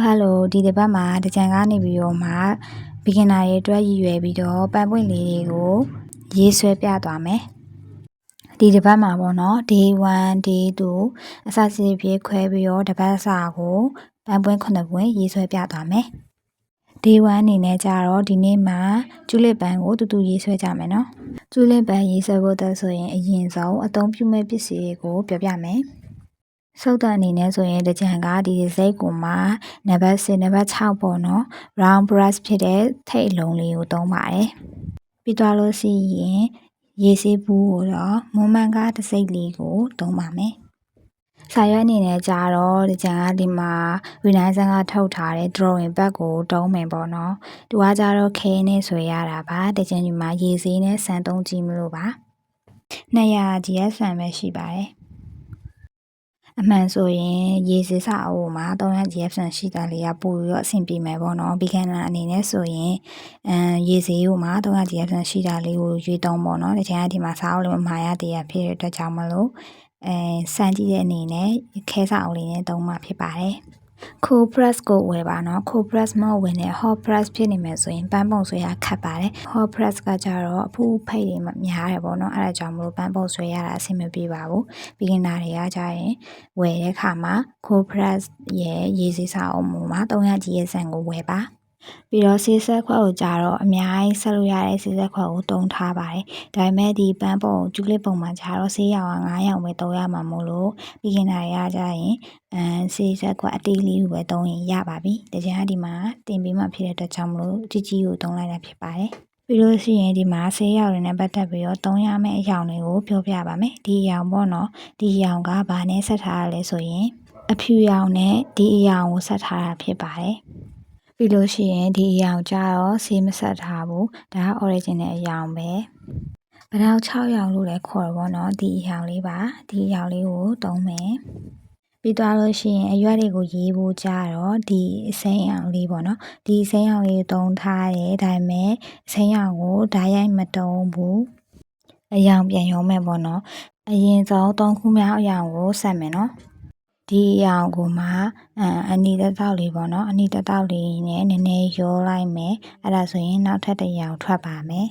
Hello ဒီတစ်ပတ်မှာတကြံကနေပြီးတော့မှ beginner တွေအတွက်ရည်ရွယ်ပြီးတော့ပန်းပွင့်လေးတွေကိုရေးဆွဲပြသွားမယ်ဒီတစ်ပတ်မှာပေါ့နော် day 1 day 2အစစီဖြစ်ခွဲပြီးတော့တစ်ပတ်စာကိုပန်းပွင့်9ပွင့်ရေးဆွဲပြသွားမယ် day 1အနေနဲ့ကြတော့ဒီနေ့မှာကျူလစ်ပန်းကိုတူတူရေးဆွဲကြမယ်နော်ကျူလစ်ပန်းရေးဆွဲဖို့အတွက်ဆိုရင်အရင်ဆုံးအသုံးပြုမဲ့ပစ္စည်းတွေကိုပြောပြမယ်စုပ်တန်အနေနဲ့ဆိုရင်တကြံကဒီစိတ်ကိုမှနံပါတ်10နံပါတ်6ပေါ့နော် round brush ဖြစ်တဲ့ထိတ်အလုံးလေးကိုသုံးပါတယ်ပြီးသွားလို့ရှိရင်ရေစေးဘူးကိုတော့မွန်းမန်းကားတစ်စိတ်လေးကိုသုံးပါမယ်စာရွက်အနေနဲ့ကြတော့တကြံကဒီမှာ Renaissance ကထုတ်ထားတဲ့ drawing pad ကိုတုံးမယ်ပေါ့နော်သူကကြတော့ခဲနဲ့ဆွဲရတာပါတကြံဒီမှာရေစေးနဲ့စမ်းသုံးကြည့်မလို့ပါ200 GS ပဲရှိပါတယ်အမှန်ဆိုရင်ရေစေးစာအုပ်မှာ300 GF ရှိတာလေးကပို့ပြီးတော့အဆင်ပြေမယ်ပေါ့နော် beginner အနေနဲ့ဆိုရင်ရေစေးကိုမှာ300 GF ရှိတာလေးကိုရွေးသုံးပေါ့နော်တခြားဒီမှာစာအုပ်လေးမှာရတဲ့ဖြစ်တဲ့အတွက်ကြောင့်မလို့စမ်းကြည့်တဲ့အနေနဲ့ခဲစာအုပ်လေးနဲ့သုံးမှာဖြစ်ပါတယ်cold press ကိုဝယ်ပါနော် cold press မဟုတ်ဝင်တဲ့ hot press ဖြစ်နေမယ်ဆိုရင်ပန်းပုံဆွဲရခတ်ပါတယ် hot press ကကြတော့အဖူးဖိတ်တွေများတယ်ပေါ့နော်အဲဒါကြောင့်မလို့ပန်းပုံဆွဲရတာအဆင်မပြေပါဘူး beginner တွေကကြရင်ဝယ်တဲ့အခါမှာ cold press ရဲ့ရေစေးစာအုပ်မှာ300 GS ကိုဝယ်ပါပြီးတော့ဆေးဆက်ခွက်ကိုကြတော့အများကြီးဆက်လို့ရတဲ့ဆေးဆက်ခွက်ကိုတုံးထားပါတယ်ဒါပေမဲ့ဒီပန်းပုံကျူလစ်ပုံမှာကြတော့ဆေးရောင်က9ရောင်ပဲတုံးရမှာမို့လို့ beginner တွေကကြရင်ဆေးဆက်ခွက်အတေးလေးကိုပဲတုံးရင်ရပါပြီတကယ်ဒီမှာတင်ပေးမှဖြစ်တဲ့အတွက်ကြောင့်မလို့ကြီးကြီးကိုတုံးလိုက်တာဖြစ်ပါတယ်ပြီးလို့ရှိရင်ဒီမှာဆေးရောင်တွေနဲ့ပတ်သက်ပြီးတော့သုံးရမယ့်အရောင်တွေကိုပြောပြပါမယ်ဒီအရောင်ပေါ့နော်ဒီအရောင်ကဘာနဲ့ဆက်ထားရလဲဆိုရင်အဖြူရောင်နဲ့ဒီအရောင်ကိုဆက်ထားတာဖြစ်ပါတယ်ပြီးလို့ရှိရင်ဒီအရောင်ကြတော့ဆေးမဆက်ထားဘူးဒါက original အရောင်ပဲပထောက်6ရောင်လို့လည်းခေါ်ရပါတော့ဒီအရောင်လေးပါဒီအရောင်လေးကိုသုံးမယ်ပြီးသွားလို့ရှိရင်အရွက်တွေကိုရေးဖို့ကြတော့ဒီအစိမ်းရောင်လေးပေါ့နော်ဒီအစိမ်းရောင်လေးသုံးထားတယ်ဒါပေမဲ့အစိမ်းရောင်ကိုဓာတ်ရိုက်မတုံးဘူးအရောင်ပြန်ရုံးမယ်ပေါ့နော်အရင်ဆုံး3ခုမြောက်အရောင်ကိုဆက်မယ်နော်ဒီအရောင်ကိုမှအနီတက်တောက်လေးပေါ့နော်အနီတက်တောက်လေးနဲ့နည်းနည်းရောလိုက်မယ်အဲ့ဒါဆိုရင်နောက်ထပ်တစ်ရောင်ထွက်ပါမယ်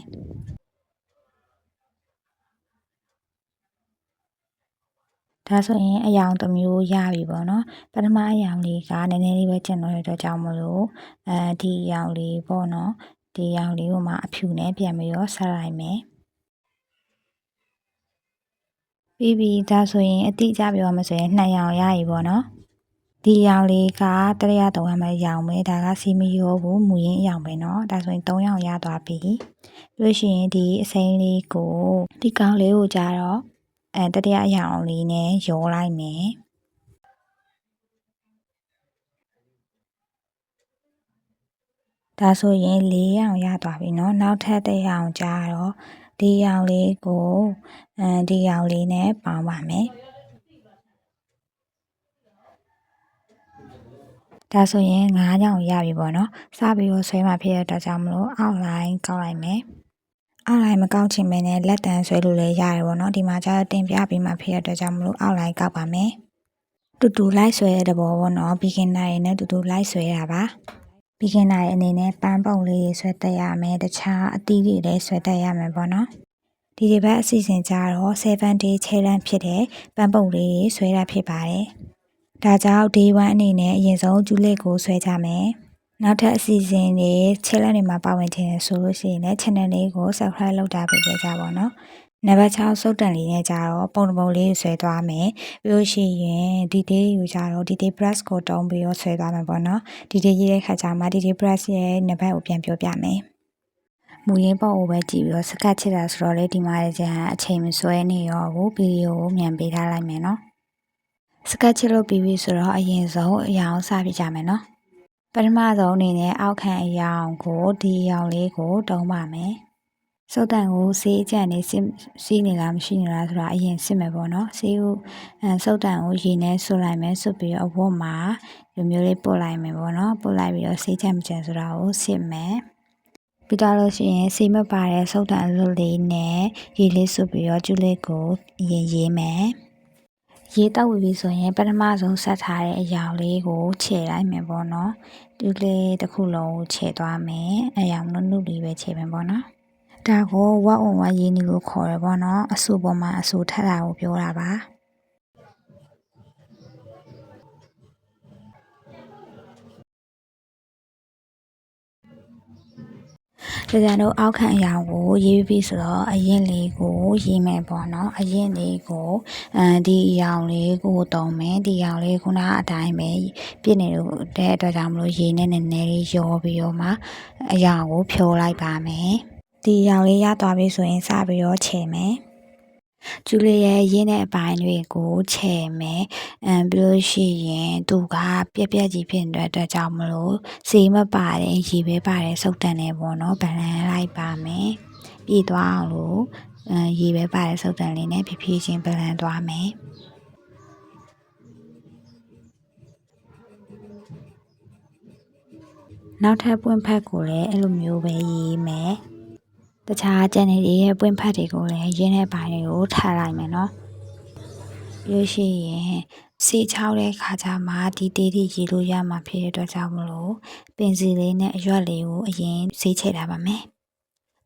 ဒါဆိုရင်အရောင်တစ်မျိုးရပြီပေါ့နော်ပထမအရောင်လေးကနည်းနည်းလေးပဲကျန်တော့တဲ့အတွက်ကြောင့်မလို့ဒီအရောင်လေးပေါ့နော်ဒီအရောင်လေးကိုမှအဖြူနဲ့ပြန်ပြီးတော့ဆက်လိုက်မယ်ပြီးပြီဒါဆိုရင်အတိအကျပြောမှဆိုရင်2ရောင်ရပြီပေါ့နော်ဒီရောင်လေးကတရရသုံးရမယ့်ရောင်ပဲဒါကစီမီရောဘူးမူရင်းအရောင်ပဲเนาะဒါဆိုရင်3ရောင်ရသွားပြီလို့ရှိရင်ဒီအစိမ်းလေးကိုဒီကောင်လေးကိုကြတော့တတိယအရောင်လေးနဲ့ရောလိုက်မယ်ဒါဆိုရင်4ရောင်ရသွားပြီเนาะနောက်ထပ်တစ်ရောင်ကြတော့ဒီရောင်လေးကိုဒီရောင်လေးနဲ့ပေါင်းပါမယ်ဒါဆိုရင်9ရောင်ရပြီပေါ့နော်စပြီးတော့ဆွဲမှာဖြစ်တဲ့အတွက်ကြောင့်မလို့အောက်လိုင်းကောက်လိုက်မယ်အောက်လိုင်းမကောက်ချင်မနဲ့လက်တန်းဆွဲလို့လည်းရတယ်ပေါ့နော်ဒီမှာကျတော့တင်ပြပြီးမှဖြစ်တဲ့အတွက်ကြောင့်မလို့အောက်လိုင်းကောက်ပါမယ်တူတူလိုက်ဆွဲတဲ့ဘောပေါ့နော် beginner တွေနဲ့တူတူလိုက်ဆွဲတာပါ beginner တွေအနေနဲ့ပန်းပုံလေးတွေဆွဲတက်ရမယ်တခြားအသီးတွေလည်းဆွဲတက်ရမယ်ပေါ့နော်ဒီတစ်ပတ်အစီအစဉ်ကြတော့7 day challenge ဖြစ်တဲ့ပန်းပုံလေးတွေဆွဲတာဖြစ်ပါတယ်ဒါကြောင့် day 1အနေနဲ့အရင်ဆုံးကျူလစ်ကိုဆွဲကြမယ်နောက်ထပ်အစီအစဉ်တွေ challenge တွေမှာပါဝင်ခြင်းဆိုလို့ရှိရင်လည်း channel လေးကို subscribe လုပ်တာပေးကြပါတော့နံပါတ်6စုပ်တန်လေးနဲ့ကြတော့ပုံပုံလေးဆွဲသွားမယ်ပြီးလို့ရှိရင်ဒီတေးယူကြတော့ဒီတေး brush ကိုတုံးပြီးတော့ဆွဲသွားမယ်ပေါ့နော်ဒီတေးရေးတဲ့ခါကျမှဒီတေး brush ရဲ့နံပါတ်ကိုပြန်ပြောပြမယ်မူရင်းပုံကိုပဲကြည့်ပြီးတော့စကတ်ချစ်တာဆိုတော့လေဒီမှာကျန်အချိန်မဆွဲနေရောဘူးဗီဒီယိုကိုမြန်ပေးထားလိုက်မယ်နော်စကတ်ချစ်လို့ပြီးပြီဆိုတော့အရင်ဆုံးအရောင်စပြကြမယ်နော်ပထမဆုံးအနေနဲ့အောက်ခံအရောင်ကိုဒီအရောင်လေးကိုတုံးပါမယ်စုပ်တန်ကိုဆေးကြံနေစီးနေလားမရှိနေလားဆိုတာအရင်စစ်မယ်ပေါ့နော်ဆေးကိုစုပ်တန်ကိုရေနဲ့ဆွလိုက်မယ်ဆွပြီးတော့အဝတ်မှာလိုမျိုးလေးပို့လိုက်မယ်ပေါ့နော်ပို့လိုက်ပြီးတော့ဆေးကြံမကြံဆိုတာကိုစစ်မယ်ပြီးတော့လို့ရှိရင်ဆေးမပါတဲ့စုပ်တန်အလွတ်လေးနဲ့ရေလေးဆွပြီးတော့ကျူလစ်ကိုအရင်ရေးမယ် ရေတောက်ပြီဆိုရင်ပထမဆုံးဆက်ထားတဲ့အရာလေးကိုခြေလိုက်မယ်ပေါ့နော်ဒီလေးတစ်ခုလုံးကိုခြေသွားမယ်အရာနုနုလေးပဲခြေမယ်ပေါ့နော်ဒါကိုဝက်အုံဝရင်းနီလို့ခေါ်ရပေါ့နော်အဆူပေါ်မှာအဆူထက်တာကိုပြောတာပါဒါကြောင့်တော့အောက်ခံအရာကိုရေးပြီးဆိုတော့အရင်လေးကိုရေးမယ်ပေါ့နော်အရင်လေးကိုဒီအရာလေးကိုတုံးမယ်ဒီအရာလေးခုနအတိုင်းပဲပြည့်နေတဲ့အတွက်ကြောင့်မလို့ရေးနဲ့နည်းနည်းလေးရောပြီးတော့မှအရာကိုဖြိုးလိုက်ပါမယ်ဒီအရာလေးရသွားပြီဆိုရင်စပြီးတော့ခြေမယ်ကျူလေးရဲ့ရင်းတဲ့အပိုင်းတွေကိုခြေမယ်ပြီးလို့ရှိရင်သူကပြက်ပြက်ကြီးဖြစ်နေတဲ့အတွက်ကြောင့်မလို့စေးမပါတယ်ရေပဲပါတယ်စုပ်တန်နေပေါ့နော်ဗလန်လိုက်ပါမယ်ပြေးသွားအောင်လို့ရေပဲပါတယ်စုပ်တန်လေးနဲ့ဖြည်းဖြည်းချင်းဗလန်သွားမယ်နောက်ထပ်ပွင့်ဖက်ကိုလည်းအဲ့လိုမျိုးပဲရေးမယ်တခြားကျန်နေတဲ့ပွင့်ဖက်တွေကိုလည်းရင်းတဲ့ပိုင်းတွေကိုထားလိုက်မယ်နော်ပြီးလို့ရှိရင်စေးချောက်တဲ့ခါကျမှဒီတေးတွေရေးလို့ရမှာဖြစ်တဲ့အတွက်ကြောင့်မလို့ပင်စီလေးနဲ့အရွက်လေးကိုအရင်စေးချထားပါမယ်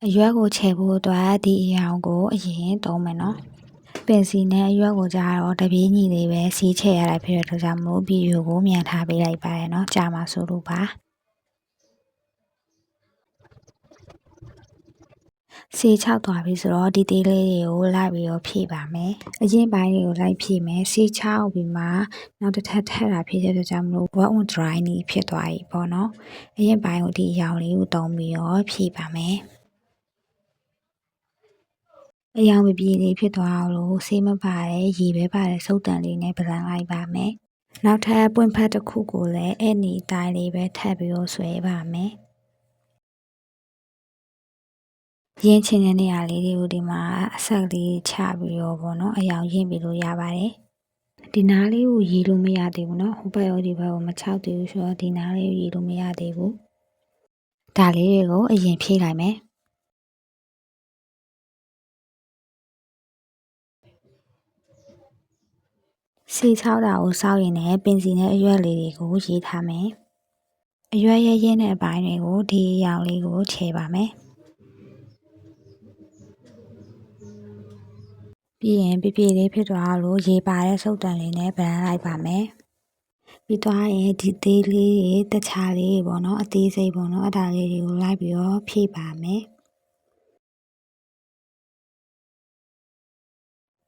အရွက်ကိုချဲဖို့အတွက်ဒီအရာကိုအရင်သုံးမယ်နော်ပင်စီနဲ့အရွက်ကိုကြတော့တပြေးညီလေးပဲစီးချရတာဖြစ်တဲ့အတွက်ကြောင့်မလို့ဗီဒီယိုကိုမြန်ထားပေးလိုက်ပါတယ်နော်ကြာမှာဆိုလို့ပါစေးချောက်သွားပြီဆိုတော့ဒီတေးလေးတွေကိုလိုက်ပြီးတော့ဖြည့်ပါမယ်အရင်ပိုင်းတွေကိုလိုက်ဖြည့်မယ်စေးချောက်ပြီးမှနောက်တစ်ထပ်ထပ်တာဖြည့်တဲ့အတွက်ကြောင့်မလို့ wet on dry နေဖြစ်သွားပြီပေါ့နော်အရင်ပိုင်းကိုဒီအရောင်လေးကိုတုံးပြီးတော့ဖြည့်ပါမယ်အယောင်မပြေလေးဖြစ်သွားအောင်လို့ဆေးမပါတယ်ရေပဲပါတယ်စုပ်တန်လေးနဲ့ဗလန်လိုက်ပါမယ်နောက်ထပ်ပွင့်ဖက်တစ်ခုကိုလည်းအဲ့ဒီအတိုင်းလေးပဲထပ်ပြီးတော့ဆွဲပါမယ်ရင်းချင်တဲ့နေရာလေးတွေကိုဒီမှာအဆက်ကလေးချပြီးတော့ပေါ့နော်အယောင်ရင်းပြီးလို့ရပါတယ်ဒီနားလေးကိုရေလို့မရသေးဘူးเนาะဟိုဘက်ရောဒီဘက်ကိုမချောက်သေးဘူးဆိုတော့ဒီနားလေးကိုရေလို့မရသေးဘူးဒါလေးတွေကိုအရင်ဖြည့်လိုက်မယ်စီချောက်တာကိုစောက်ရင်လည်းပင်စီနဲ့အရွက်လေးတွေကိုရေးထားမယ်အရွက်ရဲရဲနဲ့အပိုင်းတွေကိုဒီအရောင်လေးကိုခြေပါမယ်ပြီးရင်ပြပြလေးဖြစ်သွားလို့ရေပါတဲ့စုပ်တန်လေးနဲ့ဗလန်လိုက်ပါမယ်ပြီးသွားရင်ဒီသေးလေးတွေတခြားလေးပေါ့နော်အသေးစိတ်ပေါ့နော်အတားလေးတွေကိုလိုက်ပြီးတော့ဖြည့်ပါမယ်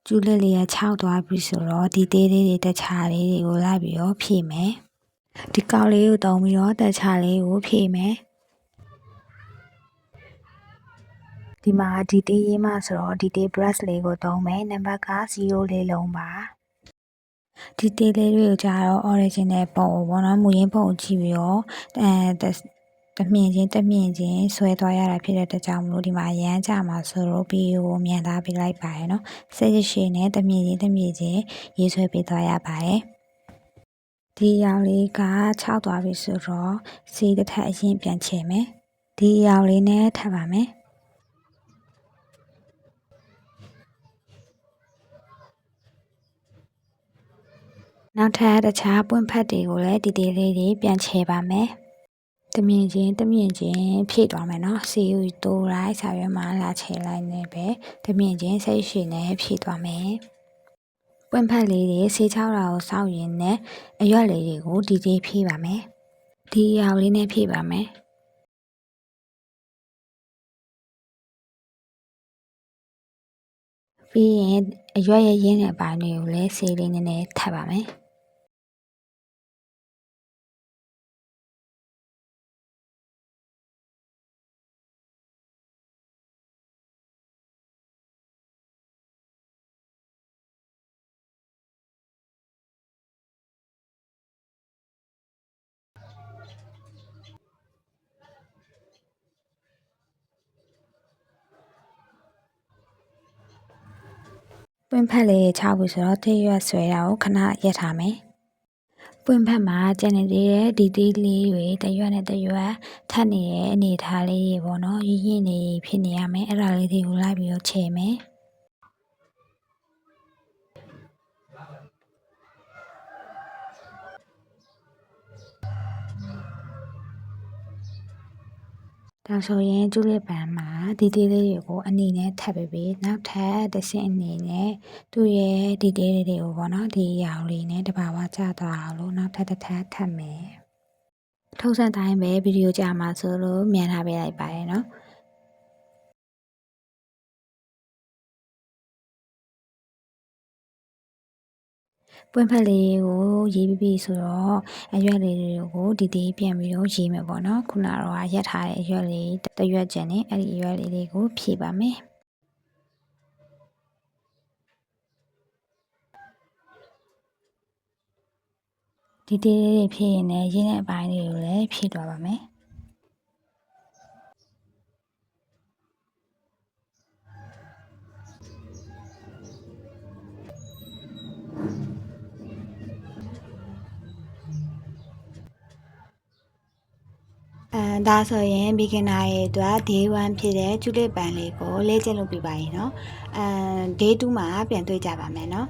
ကျူးလက်လေးရ6သွားပြီဆိုတော့ဒီသေးလေးတွေတခြားလေးတွေကိုလိုက်ပြီးတော့ဖြည့်မယ်ဒီကောက်လေးကိုတုံးပြီးတော့တခြားလေးကိုဖြည့်မယ်ဒီမှာဒီတေးရေးမှဆိုတော့ဒီတေး brush လေးကိုတုံးမယ်နံပါတ်က0လေးလုံးပါဒီတေးလေးတွေကိုကြတော့ original ပုံပေါ့နော်မူရင်းပုံကြည့်ပြီးတော့တမြင်ချင်းဆွဲသွားရတာဖြစ်တဲ့အတွက်ကြောင့်မလို့ဒီမှာရမ်းကြမှာဆိုတော့ဗီဒီယိုကိုမြန်သားပေးလိုက်ပါရနော်စိတ်ရှိနဲ့တမြင်ချင်းရေးဆွဲပေးသွားရပါတယ်ဒီရောင်လေးက6သွားပြီဆိုတော့စီတစ်ထပ်အရင်ပြန်ချင်မယ်ဒီရောင်လေးနဲ့ထပ်ပါမယ်နောက်ထပ်တခြားပွင့်ဖက်တွေကိုလည်းဒီတေးလေးတွေပြန်ချဲပါမယ်တမြင်ချင်းဖြည့်သွားမယ်နော်စီယူတိုးလိုက်စာရွက်မှာလာချဲလိုက်နေပဲတမြင်ချင်းစိတ်ရှိနဲ့ဖြည့်သွားမယ်ပွင့်ဖက်လေးတွေဆေးချောက်တာကိုစောက်ရင်းနဲ့အရွက်လေးတွေကိုဒီတေးဖြည့်ပါမယ်ဒီအရာလေးနဲ့ဖြည့်ပါမယ်ပြီးရင်အရွက်ရရင်းတဲ့အပိုင်းတွေကိုလည်းဆေးလေးနည်းနည်းထပ်ပါမယ်ပွင့်ဖက်လေး6ပြီဆိုတော့တေးရွက်ဆွဲတာကိုခဏရက်ထားမယ်ပွင့်ဖက်မှာကျန်နေတဲ့ဒီသေးလေးတွေတရွက်နဲ့တရွက်ထပ်နေတဲ့အနေထားလေးတွေပေါ့နော်ရင်းနေဖြစ်နေရမယ်အဲ့ဒါလေးတွေကိုလိုက်ပြီးတော့ချဲမယ် ဒါဆိုရင်ကျူလစ်ပန်မှာဒီတေးလေးတွေကိုအနေနဲ့ထပ်ပြီးနောက်ထပ်တစ်ဆင့်အနေနဲ့သူ့ရဲ့ဒီတေးလေးတွေကိုပေါ့နော်ဒီအရောင်လေးနဲ့တဘာဝကျသွားအောင်လို့နောက်ထပ်တစ်ထပ်ထပ်မယ်ထုံးစံတိုင်းပဲဗီဒီယိုကြာမှာဆိုလို့မြန်ထားပေးလိုက်ပါတယ်နော်ပွင့်ဖက်လေးကိုရေးပြီးဆိုတော့အရွက်လေးတွေကိုဒီတေးပြန်ပြီးတော့ရေးမယ်ပေါ့နော်ခုနကတော့ရက်ထားတဲ့အရွက်လေးတစ်ရွက်ကျန်နေအဲ့ဒီအရွက်လေးတွေကိုဖြည့်ပါမယ်ဒီတေးလေးတွေဖြည့်ရင်လည်းရင်းတဲ့အပိုင်းလေးကိုလည်းဖြည့်သွားပါမယ်ဒါဆိုရင် beginner ရဲ့အတွက် day 1ဖြစ်တဲ့ကျူလစ်ပန်လေးကိုလေ့ကျင့်လုပ်ပြပါရင်เนาะday 2မှာပြန်တွေ့ကြပါမယ်เนาะ